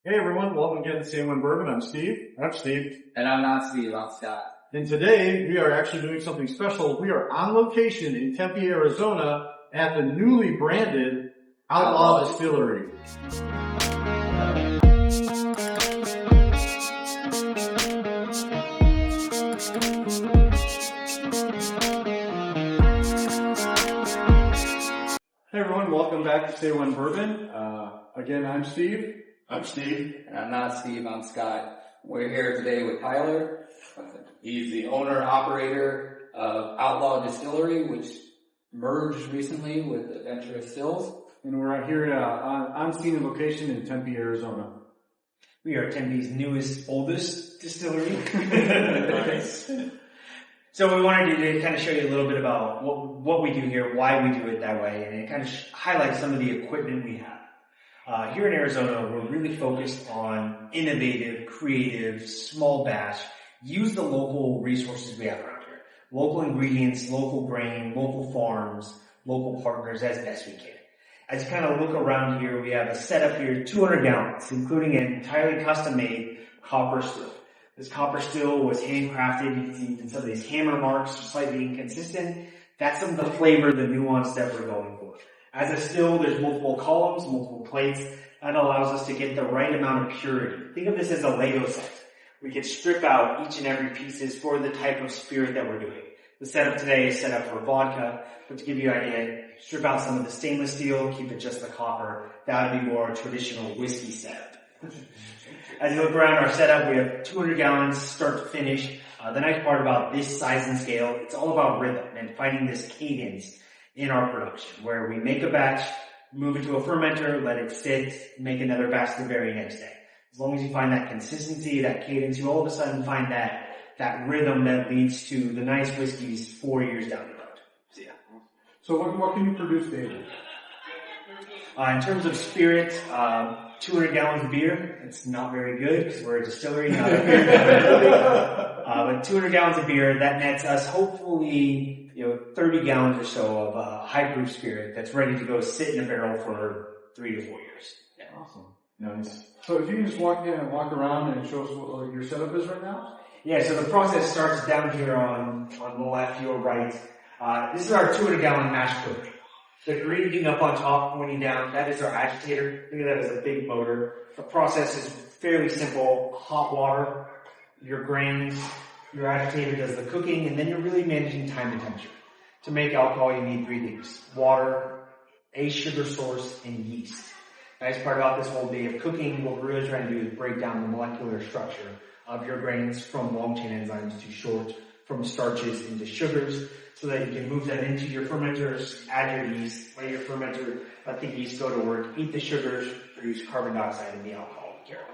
Hey everyone, welcome again to Say One Bourbon. I'm Steve. I'm Steve. And I'm not Steve, I'm Scott. And today we are actually doing something special. We are on location in Tempe, Arizona at the newly branded Outlaw Distillery. Hey everyone, welcome back to Say One Bourbon. Again, I'm Steve. I'm Steve. And I'm not Steve, I'm Scott. We're here today with Tyler. He's the owner-operator of Outlaw Distillery, which merged recently with Adventurous Stills. And we're out here on scene location in Tempe, Arizona. We are Tempe's newest, oldest distillery. Nice. So we wanted to kind of show you a little bit about what we do here, why we do it that way, and it kind of highlights some of the equipment we have. Here in Arizona, we're really focused on innovative, creative, small batch, use the local resources we have around here. Local ingredients, local grain, local farms, local partners as best we can. As you kind of look around here, we have a setup here, 200 gallons, including an entirely custom-made copper still. This copper still was handcrafted. You can see even some of these hammer marks are slightly inconsistent. That's some of the flavor, the nuance that we're going for. As a still, there's multiple columns, multiple plates. That allows us to get the right amount of purity. Think of this as a Lego set. We can strip out each and every pieces for the type of spirit that we're doing. The setup today is set up for vodka, but to give you an idea, strip out some of the stainless steel, keep it just the copper. That would be more a traditional whiskey setup. As you look around our setup, we have 200 gallons start to finish. The nice part about this size and scale, it's all about rhythm and finding this cadence in our production, where we make a batch, move it to a fermenter, let it sit, make another batch the very next day. As long as you find that consistency, that cadence, you all of a sudden find that rhythm that leads to the nice whiskeys 4 years down the road. So yeah. So what can you produce daily? In terms of spirit, 200 gallons of beer. It's not very good because we're a distillery, not a beer company. But 200 gallons of beer, that nets us hopefully 30 gallons or so of high proof spirit that's ready to go sit in a barrel for 3 to 4 years. Yeah. Awesome. Nice. So if you can just walk around and show us what your setup is right now? Yeah, so the process starts down here on the left, your right. This is our 200 gallon mash cooker. The green being up on top, pointing down, that is our agitator. Think of that as a big motor. The process is fairly simple. Hot water, your grains, your agitator does the cooking, and then you're really managing time and temperature. To make alcohol, you need 3 things: water, a sugar source, and yeast. The nice part about this whole day of cooking, what we're really trying to do is break down the molecular structure of your grains from long-chain enzymes to short, from starches into sugars, so that you can move that into your fermenters, add your yeast, let your fermenter, let the yeast go to work, eat the sugars, produce carbon dioxide and the alcohol we care about.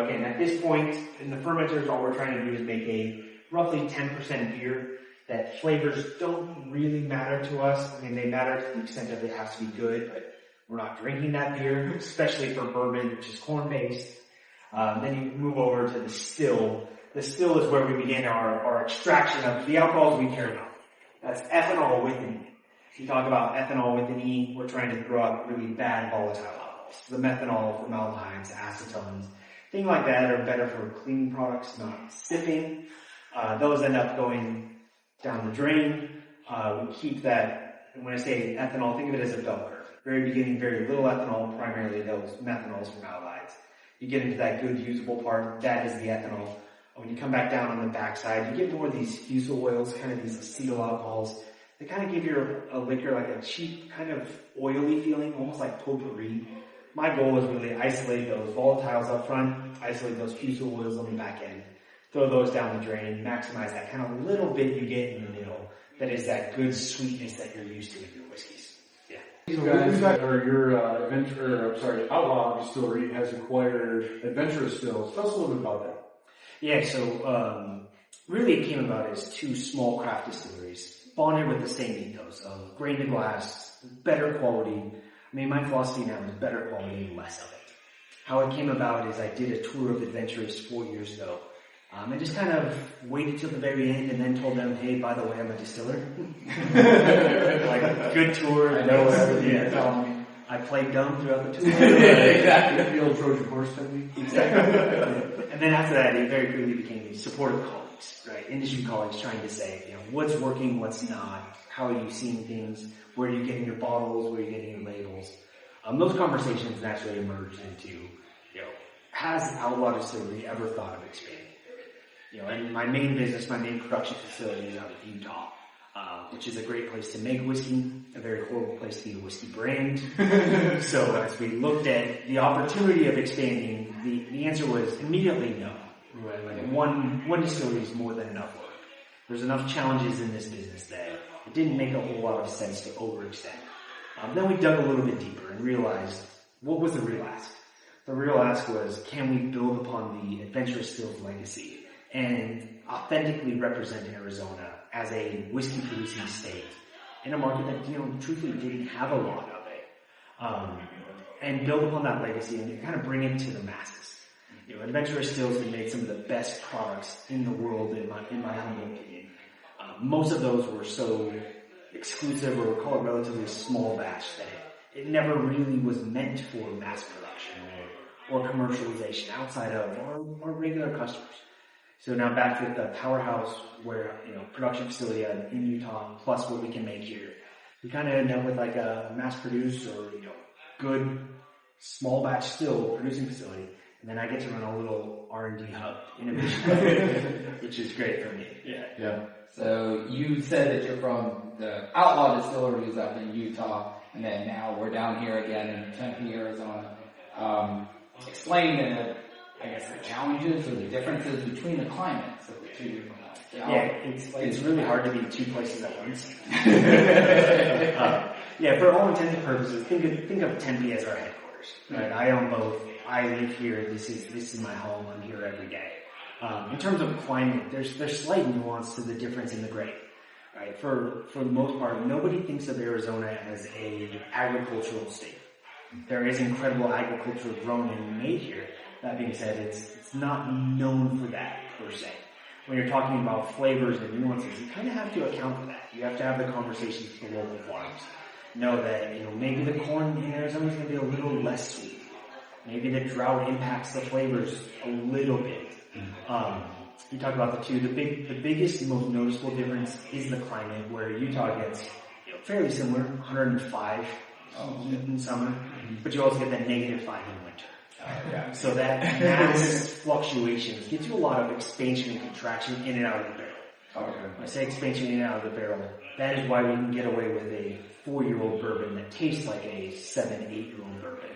Again, at this point in the fermenters, all we're trying to do is make a roughly 10% beer that flavors don't really matter to us. I mean, they matter to the extent that it has to be good, but we're not drinking that beer, especially for bourbon, which is corn-based. Then you move over to the still. The still is where we begin our extraction of the alcohols we care about. That's ethanol with an E. If you talk about ethanol with an E, we're trying to throw out really bad volatile alcohols. The methanol, formaldehydes, acetones, things like that are better for cleaning products, not sipping. Those end up going down the drain. We keep that, and when I say ethanol, think of it as a bell curve. Very beginning, very little ethanol, primarily those methanols, formaldehydes. You get into that good usable part, that is the ethanol. When you come back down on the backside, you get more of these fusel oils, kind of these acetyl alcohols. They kind of give a liquor like a cheap, kind of oily feeling, almost like potpourri. My goal is really isolate those volatiles up front, isolate those fusel oils on the back end, throw those down the drain, maximize that kind of little bit you get in the middle that is that good sweetness that you're used to in your whiskeys. Yeah. So your Outlaw Distillery has acquired Adventurous Stills. Tell us a little bit about that. Yeah, so really it came about as 2 small craft distilleries, bonded with the same ethos of grain to glass, better quality. I mean, my philosophy now is better quality, less of it. How it came about is I did a tour of Adventurous 4 years ago. I just kind of waited till the very end and then told them, hey, by the way, I'm a distiller. Like, good tour. I know everything you're telling me. I played dumb throughout the tour. Exactly. The old Trojan horse technique. Exactly. And then after that, it very quickly became these supportive colleagues, right? Industry colleagues trying to say, what's working, what's not, how are you seeing things, where are you getting your bottles, where are you getting your labels. Those conversations naturally emerged into, has Outlaw Distillery ever thought of expanding? And my main business, my main production facility is out of Utah, which is a great place to make whiskey, a very horrible place to be a whiskey brand. So as we looked at the opportunity of expanding, the answer was immediately no. Right? Like one distillery is more than enough work. There's enough challenges in this business that it didn't make a whole lot of sense to overextend. Then we dug a little bit deeper and realized, what was the real ask? The real ask was, can we build upon the Adventurous Stills legacy and authentically represent Arizona as a whiskey producing state in a market that, truthfully didn't have a lot of it. And build upon that legacy and kind of bring it to the masses. Adventurous Stills have made some of the best products in the world in my humble opinion. Most of those were so exclusive, or call it relatively small batch, that it never really was meant for mass production or commercialization outside of our regular customers. So now back to the powerhouse where, production facility in Utah, plus what we can make here. We kind of end up with like a mass produced or, good small batch still producing facility. And then I get to run a little R&D hub, innovation hub, which is great for me. Yeah. So you said that you're from the Outlaw Distilleries up in Utah, and then now we're down here again in Tempe, Arizona. Explain the challenges or the differences between the climates of the two different ones. It's really hard to be two places at once. For all intents and purposes, think of Tempe as our headquarters. Right? I own both. I live here. This is my home. I'm here every day. In terms of climate, there's slight nuance to the difference in the grain. Right? For the most part, nobody thinks of Arizona as a agricultural state. There is incredible agriculture grown and made here. That being said, it's not known for that per se. When you're talking about flavors and nuances, you kind of have to account for that. You have to have the conversations with the local farms. Know that maybe the corn in Arizona is going to be a little less sweet. Maybe the drought impacts the flavors a little bit. You talk about the two. The biggest, most noticeable difference is the climate, where Utah gets fairly similar, 105 in summer, but you also get that -5 in winter. So that mass fluctuations gives you a lot of expansion and contraction in and out of the barrel. When I say expansion in and out of the barrel, that is why we can get away with a 4-year-old bourbon that tastes like a 7, 8-year-old bourbon.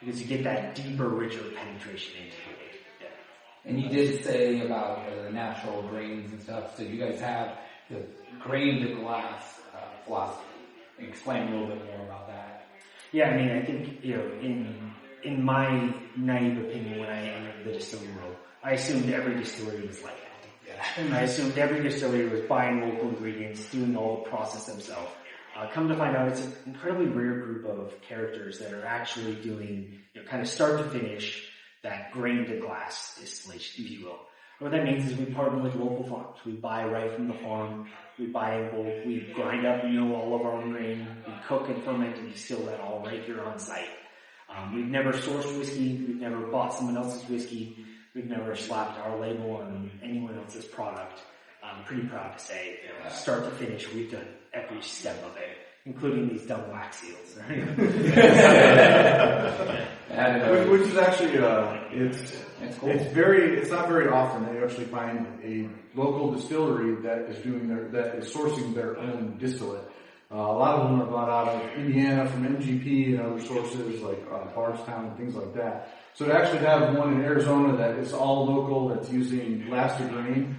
Because you get that deeper, richer penetration into it. And you did say about the natural grains and stuff, so you guys have the grain to glass philosophy. Explain a little bit more about that. I think, in my naive opinion, when I entered the distillery world, I assumed every distillery was like that. I assumed every distillery was buying local ingredients, doing all the process themselves. Come to find out, it's an incredibly rare group of characters that are actually doing, kind of start to finish, that grain to glass distillation, if you will. What that means is we partner with local farms. We buy right from the farm. We buy in bulk. We grind up, all of our own grain. We cook and ferment and distill that all right here on site. We've never sourced whiskey. We've never bought someone else's whiskey. We've never slapped our label on anyone else's product. I'm pretty proud to say, start to finish, we've done every step of it, including these dumb wax seals. Which is actually, it's cool. It's not very often that you actually find a local distillery that is sourcing their own distillate. A lot of them are bought out of Indiana from MGP and other sources like Bardstown and things like that. So to actually have one in Arizona that is all local, that's using glass to grain,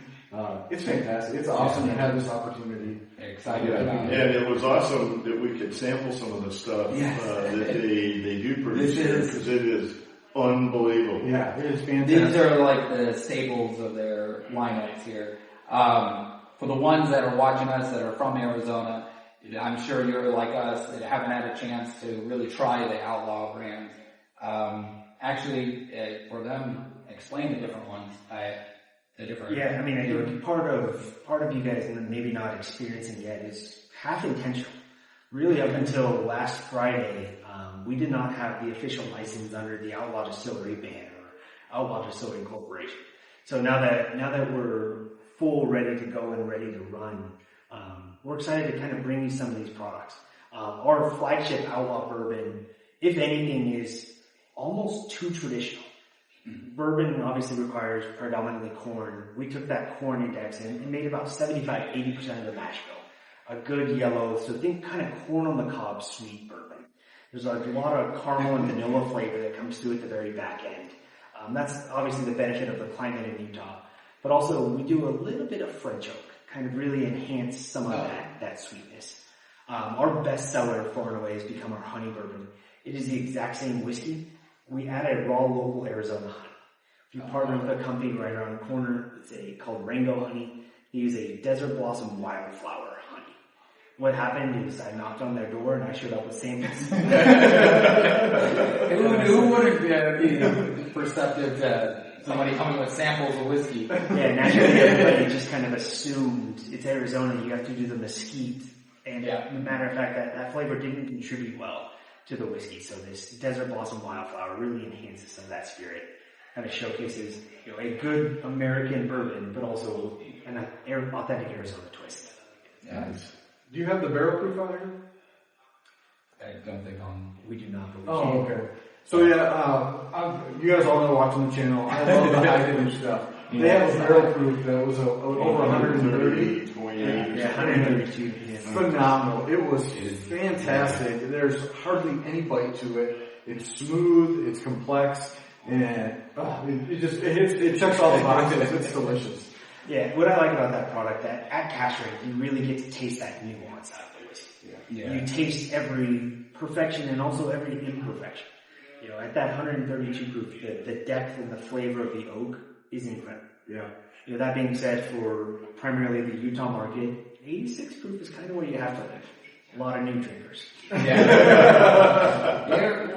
it's fantastic. It's awesome to have this opportunity. Excited about it. And it was awesome that we could sample some of the stuff that they do produce here, because it is unbelievable. Yeah, it is fantastic. These are like the staples of their lineups here. For the ones that are watching us that are from Arizona, I'm sure you're like us that haven't had a chance to really try the Outlaw brand. For them, explain the different ones. I think part of you guys maybe not experiencing yet is half intentional. really up until last Friday, we did not have the official license under the Outlaw Distillery banner or Outlaw Distillery Corporation. So now that we're full, ready to go and ready to run, we're excited to kind of bring you some of these products. Our flagship Outlaw Bourbon, if anything, is almost too traditional. Bourbon obviously requires predominantly corn. We took that corn index and made about 75-80% of the mash bill. A good yellow, so think kind of corn on the cob sweet bourbon. There's a lot of caramel and vanilla flavor that comes through at the very back end. That's obviously the benefit of the climate in Utah. But also we do a little bit of French oak, kind of really enhance some of that sweetness. Our best seller far and away has become our honey bourbon. It is the exact same whiskey. We added raw local Arizona honey. If you partner with a company right around the corner, it's called Rango Honey. They use a desert blossom wildflower honey. What happened is I knocked on their door and I showed up with samples. Who wouldn't be perceptive to somebody coming with samples of whiskey? Yeah, naturally everybody just kind of assumed it's Arizona, you have to do the mesquite. And matter of fact, that flavor didn't contribute well to the whiskey. So this desert blossom wildflower really enhances some of that spirit. Kind of showcases, a good American bourbon, but also an authentic Arizona twist. Yeah. Do you have the barrel proof on here? I don't think we do not. Oh, okay. So you guys all know watching the channel. I love the high finish stuff. They have a barrel proof that was over 130. 132. Yeah. Phenomenal. It was fantastic. There's hardly any bite to it. It's smooth. It's complex. And it checks all the boxes. It's delicious. Yeah, what I like about that product, that at cash rate, you really get to taste that nuance out of the whiskey. Yeah. You taste every perfection and also every imperfection. At that 132 proof, the depth and the flavor of the oak is incredible. Yeah. That being said, for primarily the Utah market, 86 proof is kind of where you have to live. A lot of new drinkers. Yeah.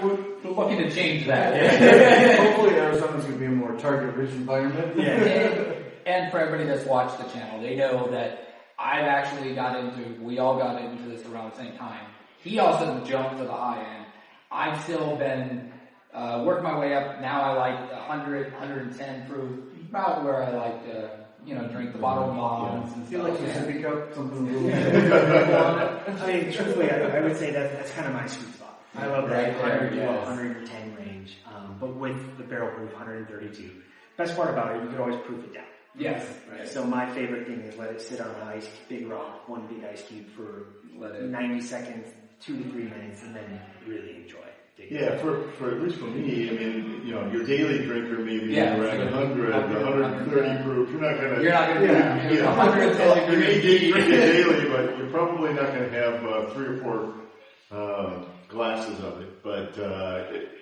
We're looking to change that. Hopefully Arizona's going to be a more target-rich environment. Yeah. And for everybody that's watched the channel, they know that we all got into this around the same time. He also jumped to the high end. I've still been working my way up. Now I like 100, 110 proof, about where I like to, drink the bottled bonds and I feel stuff. like you should pick up something a little bit. I mean, truthfully, I would say that's kind of my sweet spot. I love that 100 to Yes. 110 range, but with the barrel proof 132. Best part about it, you could always proof it down. Yes. Right. So my favorite thing is let it sit on an big rock, one big ice cube for 90 seconds, 2 to 3 minutes, and then really enjoy. Yeah, for at least for me, I mean, your daily drinker maybe around 100, 130 proof. You're not gonna. You may drink it daily, but you're probably not gonna have 3 or 4 glasses of it. But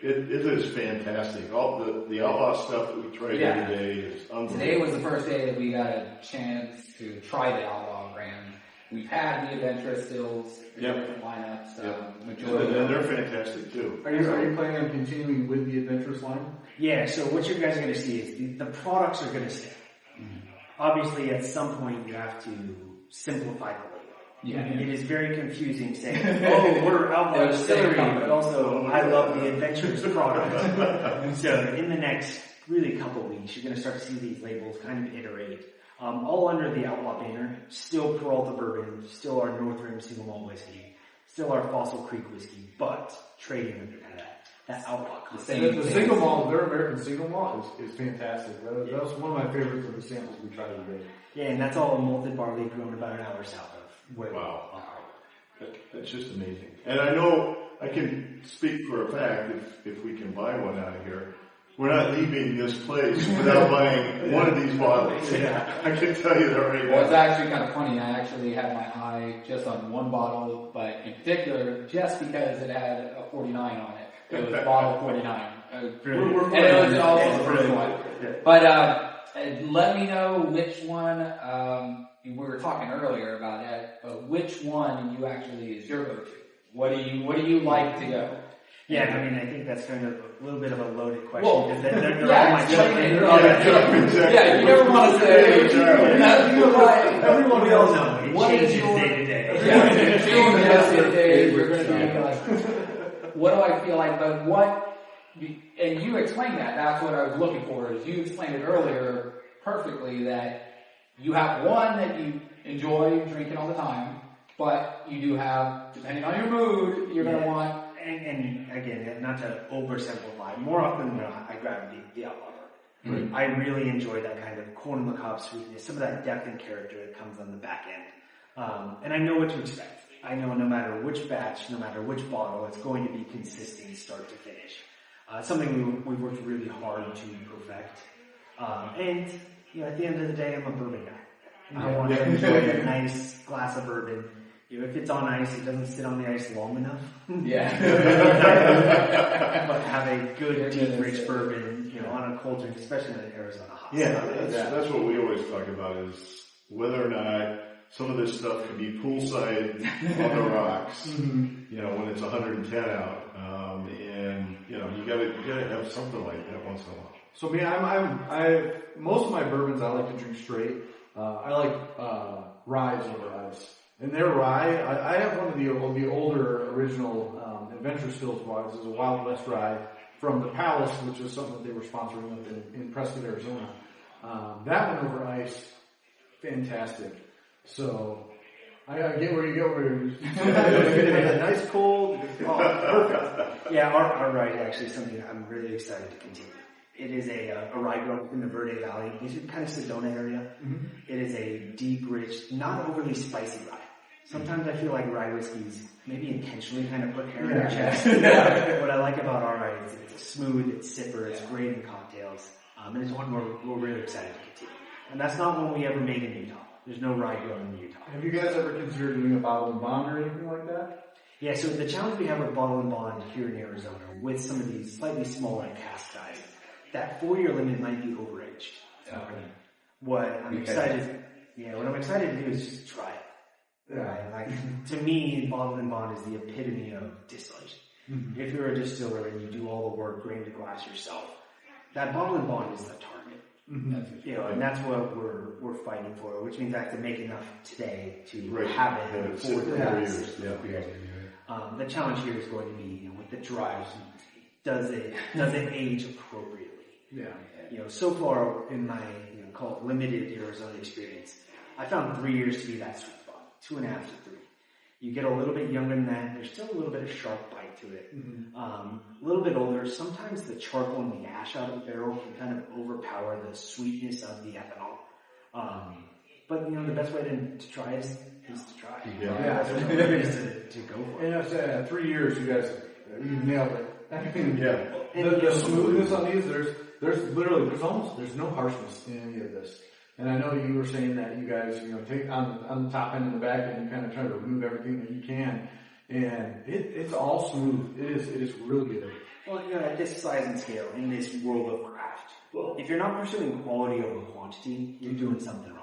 it is fantastic. All the Outlaw stuff that we try every day is unbelievable. Today was the first day that we got a chance to try the Outlaw brand. We've had the Adventurous Stills, different lineups, majority. And they're fantastic too. Are you planning on continuing with the Adventurous line? Yeah, so what you guys are going to see is the products are going to stay. Obviously, at some point, you have to simplify the label. Yeah. It is very confusing saying, we're Outlaw Distillery, but also I love the Adventurous product. So in the next really couple weeks, you're going to start to see these labels kind of iterate. All under the Outlaw banner, still Peralta Bourbon, still our North Rim Single Malt Whiskey, still our Fossil Creek Whiskey, but trading under kind of that Outlaw concept. The single malt, their American single malt is fantastic. That was one of my favorites of the samples we tried today. Yeah, and that's all malted barley grown about an hour south of where Wow. That's just amazing. And I know I can speak for a fact if we can buy one out of here. We're not leaving this place without buying one of these bottles. Yeah. I can tell you that right now. Well, it's actually kind of funny. I actually had my eye just on one bottle, but in particular, just because it had a 49 on it. It was bottle 49. And it was also the first one. But let me know which one, we were talking earlier about that, but which one you actually is your go-to. What do you like to go? Yeah, I mean, I think that's kind of a little bit of a loaded question. Well, because they're all my children. Yeah, you never want to say, Everyone we all know, it changes day to day. We're going to be like, what do I feel like? But and you explained that. That's what I was looking for. Is you explained it earlier perfectly that you have one that you enjoy drinking all the time, but you do have, depending on your mood, you're going to want. And again, not to oversimplify, more often than not, I grab the Outlaw. Mm-hmm. I really enjoy that kind of corn on the cob sweetness, some of that depth and character that comes on the back end. And I know what to expect. I know no matter which batch, no matter which bottle, it's going to be consistent start to finish. Something we've worked really hard to perfect. And at the end of the day, I'm a bourbon guy. I want to enjoy a nice glass of bourbon. If it's on ice, it doesn't sit on the ice long enough. Yeah. But have a good, deep, rich bourbon, on a cold drink, especially in Arizona hot. That's what we always talk about is whether or not some of this stuff can be poolside on the rocks. When it's 110 out, and you gotta have something like that once in a while. So me, most of my bourbons I like to drink straight. I like ryes over ice. And their rye, I have one of the older original Adventurous Stills ryes. It's a Wild West rye from the Palace, which is something that they were sponsoring up in Prescott, Arizona. That one over ice, fantastic. So I get where you go. A nice cold, perfect. Yeah, our rye is actually something I'm really excited to continue. It is a rye grown in the Verde Valley. These are kind of Sedona area. Mm-hmm. It is a deep, rich, not overly spicy rye. Sometimes I feel like rye whiskeys maybe intentionally kind of put hair in your chest. What I like about our rye is it's smooth, it's sipper, it's great in cocktails, and it's one we're really excited to continue. And that's not one we ever made in Utah. There's no rye grown in Utah. Have you guys ever considered doing a bottle and bond or anything like that? Yeah, so the challenge we have with bottle and bond here in Arizona with some of these slightly smaller cask guys, that 4-year limit might be overaged. What I'm excited to do is just try it. Right? To me, bottle and bond is the epitome of distillation. Mm-hmm. If you're a distiller and you do all the work, grain to glass yourself, that bottle and bond is the target. Mm-hmm. And that's what we're fighting for, which means I have to make enough today to have it for the years. The challenge here is going to be with the drives. Does it age appropriately? Yeah. So far in my call it limited Arizona experience, I found 3 years to be that sweet spot, 2.5 to 3. You get a little bit younger than that. There's still a little bit of sharp bite to it. Mm-hmm. A little bit older. Sometimes the charcoal and the ash out of the barrel can kind of overpower the sweetness of the ethanol. But the best way to try it is to try. Is to go for it. And I said 3 years, you guys, you nailed it. The smoothness on these, there's no harshness in any of this. And I know you were saying that you guys, take on the top end and the back end, you kind of try to remove everything that you can, and it's all smooth. It is really good. Well, at this size and scale, in this world of craft, if you're not pursuing quality over quantity, you're doing something wrong.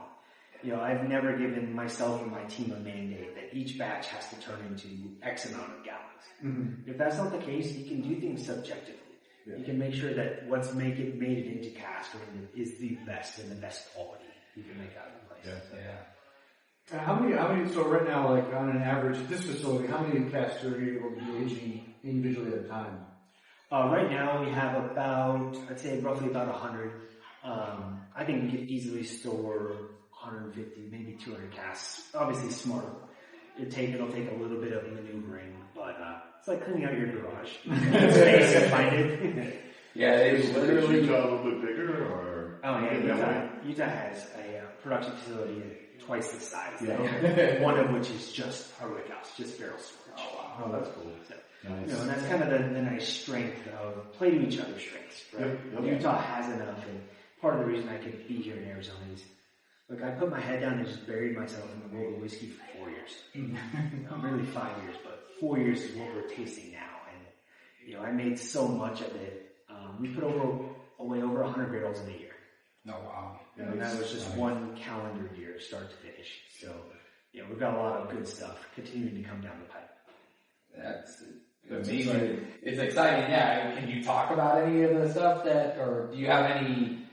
I've never given myself and my team a mandate that each batch has to turn into X amount of gallons. Mm-hmm. If that's not the case, you can do things subjectively. Yeah. You can make sure that what's made it into cask is the best and the best quality you can make out of the place. How many, so right now, like on an average, this facility, how many casks are you able to be aging individually at a time? Right now we have roughly about 100. I think we could easily store 150, maybe 200 casks. Obviously smart. It'll take a little bit of maneuvering, but it's like cleaning out your garage. Space and find it. Yeah, it's literally Utah a little bit bigger, or Utah has a production facility twice the size. Yeah. One of which is just a wood house, just barrel storage. Oh wow, that's cool. So, nice. And that's kind of the nice strength of play to each other's strengths, right? Yep. Utah has enough, and part of the reason I could be here in Arizona is, look, I put my head down and just buried myself in the world of whiskey for 4 years. Really 5 years, but 4 years is what we're tasting now. And, I made so much of it. We put away over 100 barrels in a year. Oh, wow. And that was just one calendar year, start to finish. So, we've got a lot of good stuff continuing to come down the pipe. That's amazing. It's exciting, yeah. Can you talk about any of the stuff or do you have any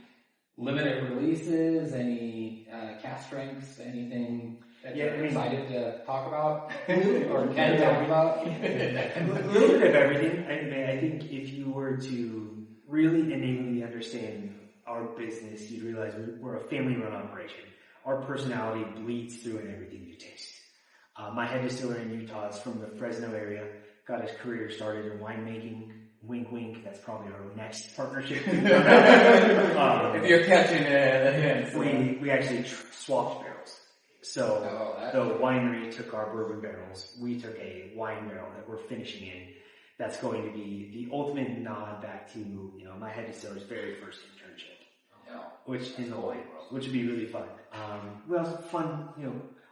limited releases, any cast strengths, anything? that Yeah, you're I mean- excited to talk about or can talk about? A little bit of everything. I think if you were to really innately understand our business, you'd realize we're a family-run operation. Our personality bleeds through in everything you taste. My head distiller in Utah is from the Fresno area. Got his career started in winemaking. Wink, wink. That's probably our next partnership. If you're catching it, we actually swapped barrels. So the winery took our bourbon barrels. We took a wine barrel that we're finishing in. That's going to be the ultimate nod back to, my head distiller's very first internship, which in the wine world, which would be really fun. We also fun,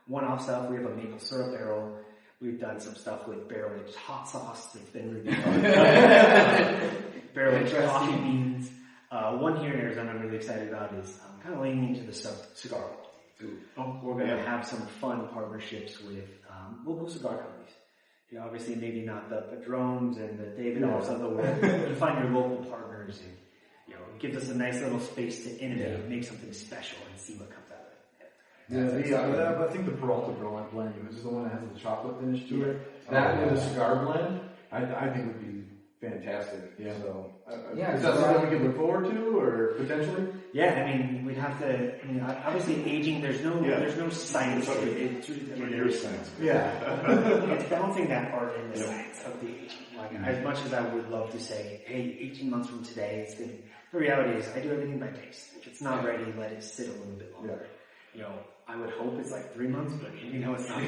one-off stuff. We have a maple syrup barrel. We've done some stuff with barrel-aged hot sauce. It's been really fun. Barrel-aged coffee beans. One here in Arizona I'm really excited about is kind of leaning into the cigar world. We're going to have some fun partnerships with local cigar companies. Obviously maybe not the Padrones and the Davidoffs of the world, but you find your local partners and, it gives us a nice little space to innovate and make something special and see what comes out of it. I think the Peralta blend, which is the one that has the chocolate finish to it, that with a cigar blend, I think would be fantastic. Yeah. So, is that something we can look forward to, or potentially? Yeah, we'd have to. Obviously, aging. There's no science to it. It's really science. Yeah. It's balancing that art and the science of the aging. As much as I would love to say, hey, 18 months from today, it's good. The reality is, I do everything by taste. If it's not ready, let it sit a little bit longer. Yeah. I would hope it's like 3 months, but it's not.